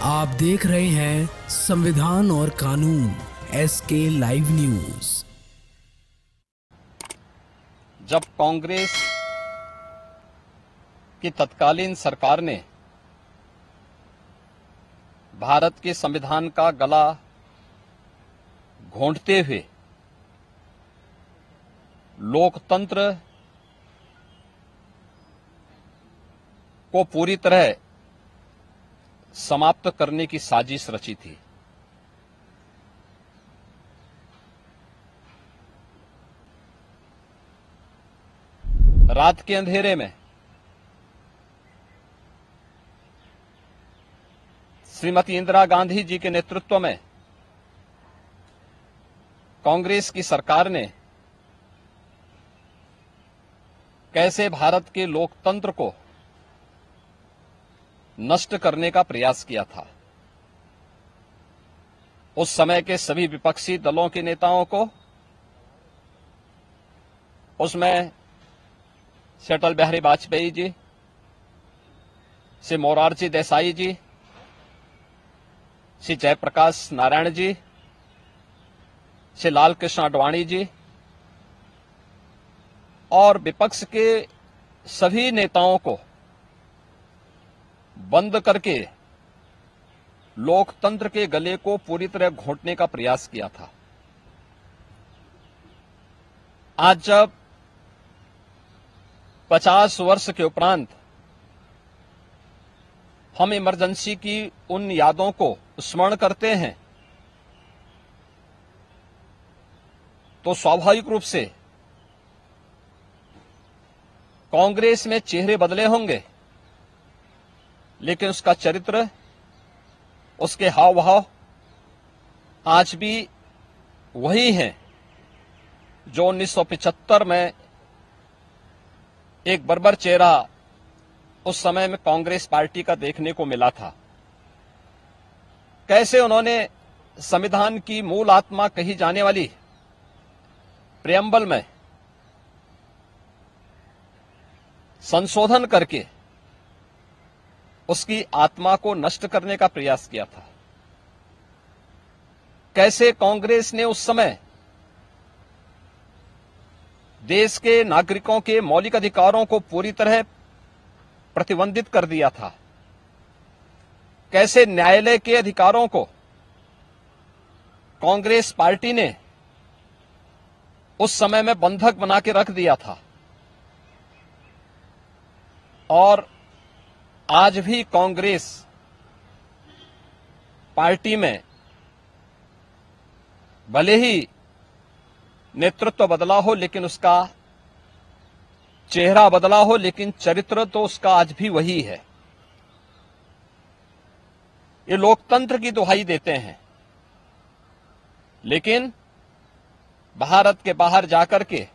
आप देख रहे हैं संविधान और कानून SK लाइव न्यूज। जब कांग्रेस की तत्कालीन सरकार ने भारत के संविधान का गला घोंटते हुए लोकतंत्र को पूरी तरह समाप्त करने की साजिश रची थी, रात के अंधेरे में श्रीमती इंदिरा गांधी जी के नेतृत्व में कांग्रेस की सरकार ने कैसे भारत के लोकतंत्र को नष्ट करने का प्रयास किया था। उस समय के सभी विपक्षी दलों के नेताओं को, उसमें से अटल बिहारी वाजपेयी जी, से मोरारजी देसाई जी, श्री जयप्रकाश नारायण जी, श्री लाल कृष्ण आडवाणी जी और विपक्ष के सभी नेताओं को बंद करके लोकतंत्र के गले को पूरी तरह घोंटने का प्रयास किया था। आज जब 50 वर्ष के उपरांत हम इमरजेंसी की उन यादों को स्मरण करते हैं तो स्वाभाविक रूप से कांग्रेस में चेहरे बदले होंगे, लेकिन उसका चरित्र, उसके हाव भाव आज भी वही हैं जो 1975 में एक बर्बर चेहरा उस समय में कांग्रेस पार्टी का देखने को मिला था। कैसे उन्होंने संविधान की मूल आत्मा कही जाने वाली प्रेम्बल में संशोधन करके उसकी आत्मा को नष्ट करने का प्रयास किया था। कैसे कांग्रेस ने उस समय देश के नागरिकों के मौलिक अधिकारों को पूरी तरह प्रतिबंधित कर दिया था। कैसे न्यायालय के अधिकारों को कांग्रेस पार्टी ने उस समय में बंधक बना के रख दिया था। और आज भी कांग्रेस पार्टी में भले ही नेतृत्व बदला हो, लेकिन उसका चेहरा बदला हो, लेकिन चरित्र तो उसका आज भी वही है। ये लोकतंत्र की दुहाई देते हैं, लेकिन भारत के बाहर जाकर के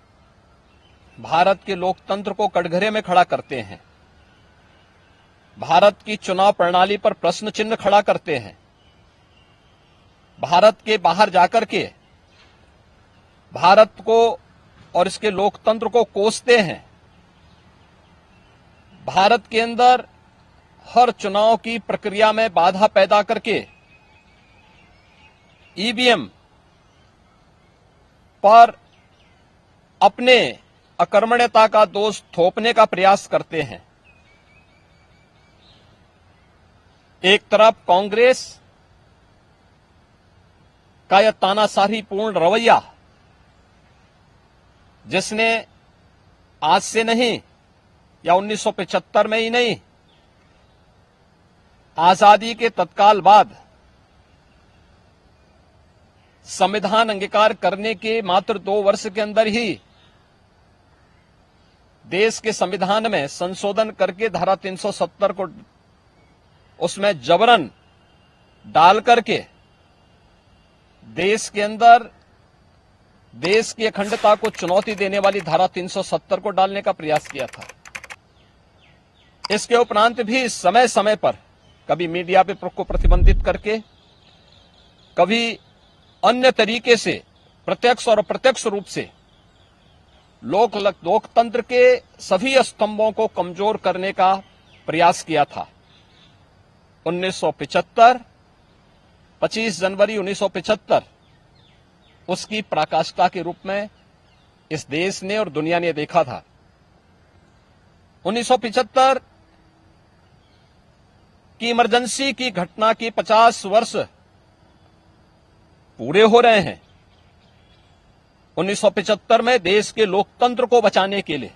भारत के लोकतंत्र को कटघरे में खड़ा करते हैं, भारत की चुनाव प्रणाली पर प्रश्न चिन्ह खड़ा करते हैं, भारत के बाहर जाकर के भारत को और इसके लोकतंत्र को कोसते हैं। भारत के अंदर हर चुनाव की प्रक्रिया में बाधा पैदा करके ईवीएम पर अपने अकर्मण्यता का दोष थोपने का प्रयास करते हैं। एक तरफ कांग्रेस का यह तानाशाही पूर्ण रवैया, जिसने आज से नहीं या 1975 में ही नहीं, आजादी के तत्काल बाद संविधान अंगीकार करने के मात्र 2 वर्ष के अंदर ही देश के संविधान में संशोधन करके धारा 370 को उसमें जबरन डाल करके देश के अंदर देश की अखंडता को चुनौती देने वाली धारा 370 को डालने का प्रयास किया था। इसके उपरांत भी समय समय पर कभी मीडिया पे को प्रतिबंधित करके, कभी अन्य तरीके से प्रत्यक्ष और अप्रत्यक्ष रूप से लोकतंत्र के सभी स्तंभों को कमजोर करने का प्रयास किया था। 1975, 25 जनवरी 1975 उसकी पराकाष्ठा के रूप में इस देश ने और दुनिया ने देखा था। 1975 की इमरजेंसी की घटना की 50 वर्ष पूरे हो रहे हैं। 1975 में देश के लोकतंत्र को बचाने के लिए,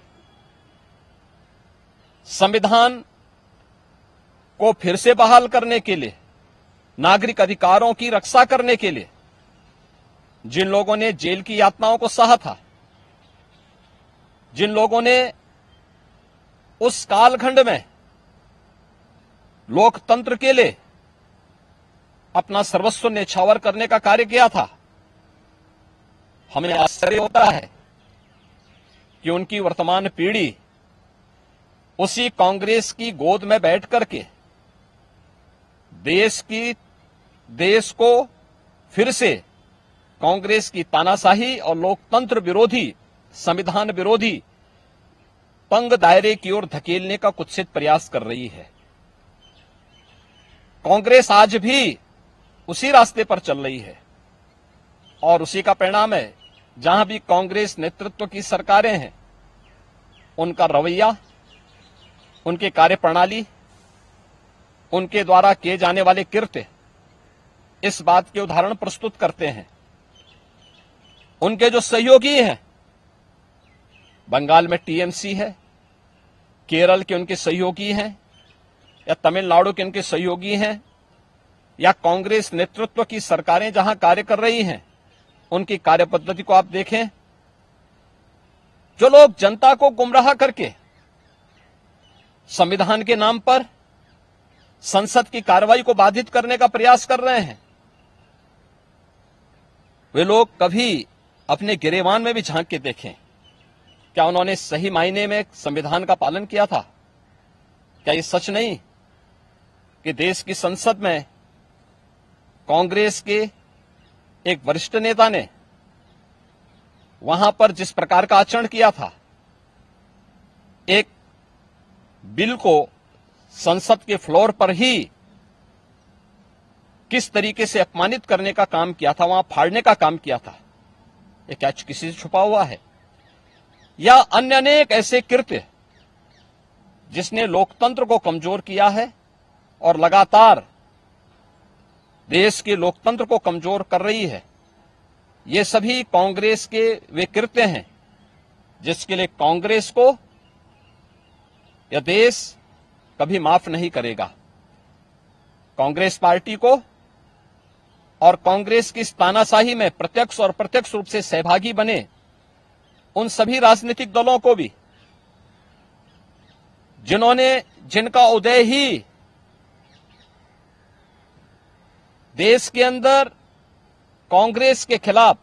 संविधान को फिर से बहाल करने के लिए, नागरिक अधिकारों की रक्षा करने के लिए जिन लोगों ने जेल की यातनाओं को सहा था, जिन लोगों ने उस कालखंड में लोकतंत्र के लिए अपना सर्वस्व न्यौछावर करने का कार्य किया था, हमें आश्चर्य होता है कि उनकी वर्तमान पीढ़ी उसी कांग्रेस की गोद में बैठ करके देश को फिर से कांग्रेस की तानाशाही और लोकतंत्र विरोधी, संविधान विरोधी तंग दायरे की ओर धकेलने का कुत्सित प्रयास कर रही है। कांग्रेस आज भी उसी रास्ते पर चल रही है और उसी का परिणाम है। जहां भी कांग्रेस नेतृत्व की सरकारें हैं, उनका रवैया, उनकी कार्यप्रणाली, उनके द्वारा किए जाने वाले कृत्य इस बात के उदाहरण प्रस्तुत करते हैं। उनके जो सहयोगी हैं, बंगाल में टीएमसी है, केरल के उनके सहयोगी हैं, या तमिलनाडु के उनके सहयोगी हैं, या कांग्रेस नेतृत्व की सरकारें जहां कार्य कर रही हैं, उनकी कार्यपद्धति को आप देखें। जो लोग जनता को गुमराह करके संविधान के नाम पर संसद की कार्रवाई को बाधित करने का प्रयास कर रहे हैं, वे लोग कभी अपने गिरेबान में भी झांक के देखें। क्या उन्होंने सही मायने में संविधान का पालन किया था? क्या ये सच नहीं कि देश की संसद में कांग्रेस के एक वरिष्ठ नेता ने वहां पर जिस प्रकार का आचरण किया था, एक बिल को संसद के फ्लोर पर ही किस तरीके से अपमानित करने का काम किया था, वहां फाड़ने का काम किया था, ये क्या किसी से छुपा हुआ है? या अन्य अनेक ऐसे कृत्य जिसने लोकतंत्र को कमजोर किया है और लगातार देश के लोकतंत्र को कमजोर कर रही है, ये सभी कांग्रेस के वे कृत्य हैं जिसके लिए कांग्रेस को यह देश कभी माफ नहीं करेगा। कांग्रेस पार्टी को और कांग्रेस की इस तानाशाही में प्रत्यक्ष और अप्रत्यक्ष रूप से सहभागी बने उन सभी राजनीतिक दलों को भी, जिनका उदय ही देश के अंदर कांग्रेस के खिलाफ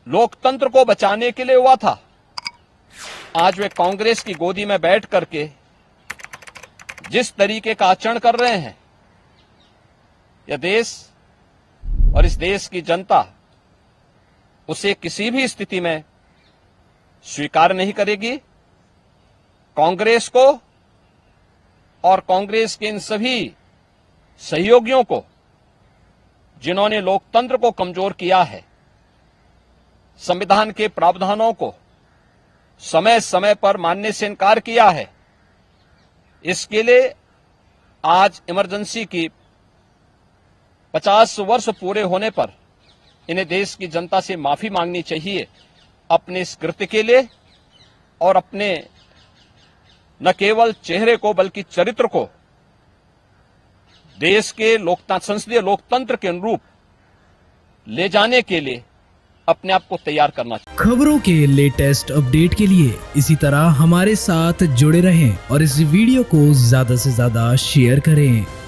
लोकतंत्र को बचाने के लिए हुआ था, आज वे कांग्रेस की गोदी में बैठ करके जिस तरीके का आचरण कर रहे हैं, यह देश और इस देश की जनता उसे किसी भी स्थिति में स्वीकार नहीं करेगी। कांग्रेस को और कांग्रेस के इन सभी सहयोगियों को जिन्होंने लोकतंत्र को कमजोर किया है, संविधान के प्रावधानों को समय समय पर मानने से इनकार किया है, इसके लिए आज इमरजेंसी की 50 वर्ष पूरे होने पर इन्हें देश की जनता से माफी मांगनी चाहिए अपने इस कृत्य के लिए, और अपने न केवल चेहरे को बल्कि चरित्र को देश के संसदीय लोकतंत्र के अनुरूप ले जाने के लिए अपने आप को तैयार करना चाहिए। खबरों के लेटेस्ट अपडेट के लिए इसी तरह हमारे साथ जुड़े रहें और इस वीडियो को ज्यादा से ज्यादा शेयर करें।